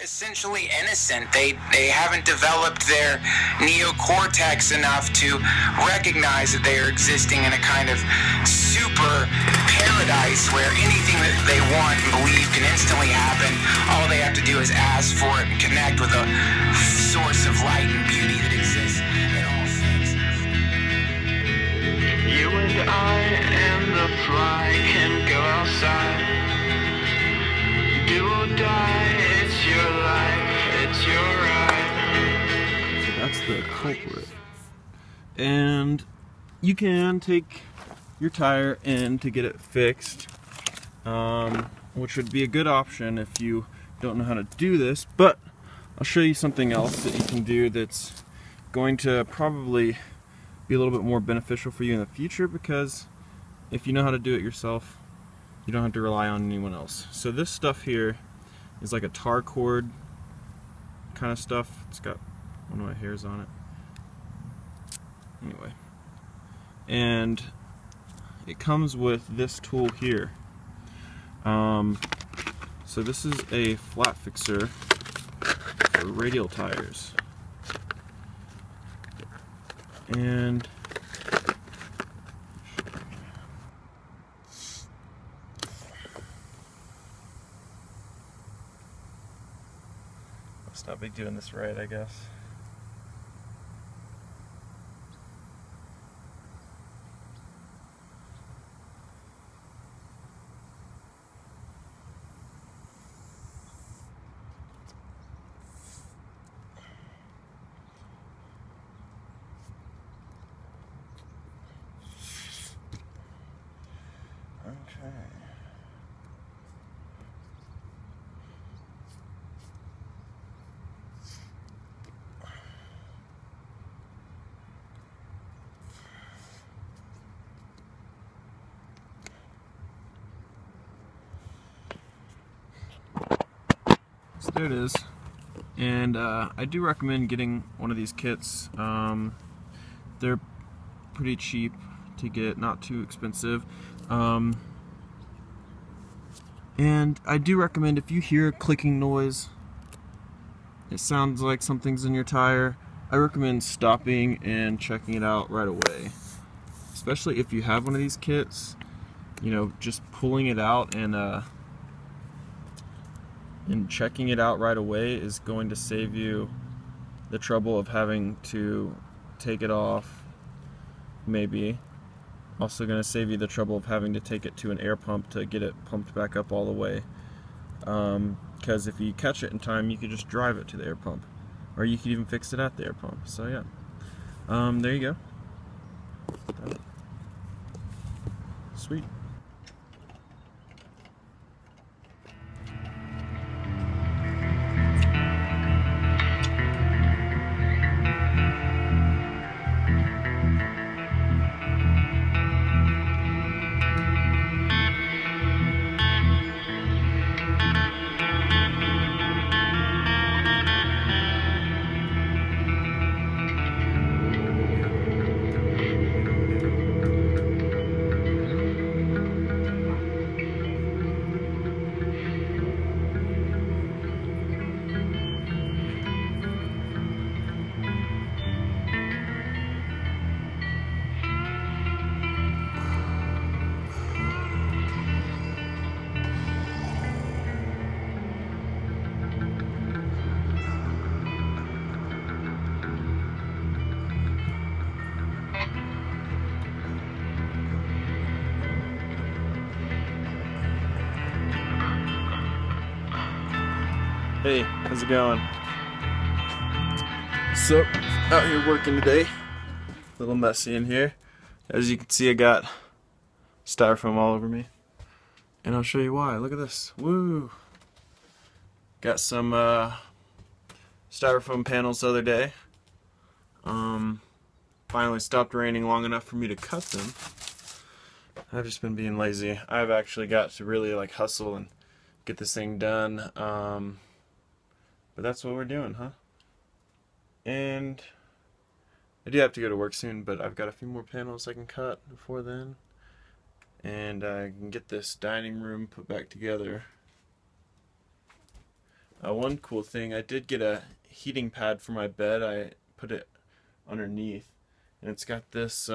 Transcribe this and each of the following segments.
essentially innocent. They haven't developed their neocortex enough to recognize that they are existing in a kind of super paradise where anything that they want and believe can instantly happen. All they have to do is ask for it and connect with a source of light and beauty that exists in all things. You and I and the fly can go outside. Do or die, it's your life, it's your right. So that's the culprit. And you can take your tire in to get it fixed, which would be a good option if you don't know how to do this, but I'll show you something else that you can do that's going to probably be a little bit more beneficial for you in the future, because if you know how to do it yourself, you don't have to rely on anyone else. So this stuff here is like a tar cord kind of stuff. It's got one of my hairs on it. Anyway, and it comes with this tool here. So this is a flat fixer for radial tires, and must not be doing this right, I guess. Okay. So there it is, and I do recommend getting one of these kits. They're pretty cheap to get, not too expensive, and I do recommend, if you hear a clicking noise, it sounds like something's in your tire, I recommend stopping and checking it out right away. Especially if you have one of these kits, you know, just pulling it out and checking it out right away is going to save you the trouble of having to take it off, maybe. Also going to save you the trouble of having to take it to an air pump to get it pumped back up all the way. Because if you catch it in time, you could just drive it to the air pump. Or you could even fix it at the air pump. So yeah. There you go. Sweet. Hey, how's it going? So, out here working today. A little messy in here. As you can see, I got styrofoam all over me. And I'll show you why. Look at this. Woo! Got some styrofoam panels the other day. Finally stopped raining long enough for me to cut them. I've just been being lazy. I've actually got to really like hustle and get this thing done. But that's what we're doing, huh? And I do have to go to work soon, but I've got a few more panels I can cut before then. And I can get this dining room put back together. One cool thing, I did get a heating pad for my bed. I put it underneath, and it's got this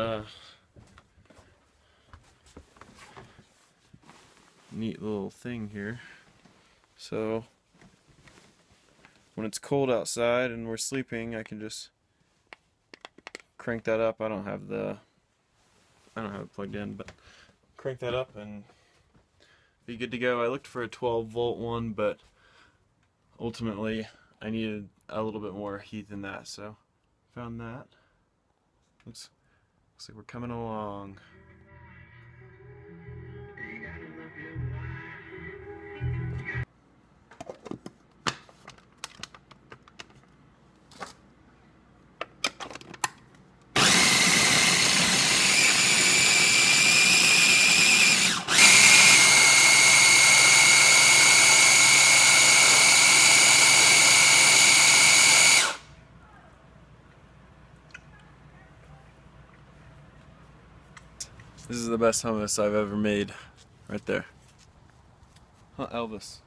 neat little thing here. So when it's cold outside and we're sleeping, I can just crank that up. I don't have it plugged in, but crank that up and be good to go. I looked for a 12-volt one, but ultimately I needed a little bit more heat than that, so found that. Looks like we're coming along. This is the best hummus I've ever made, right there. Huh, Elvis.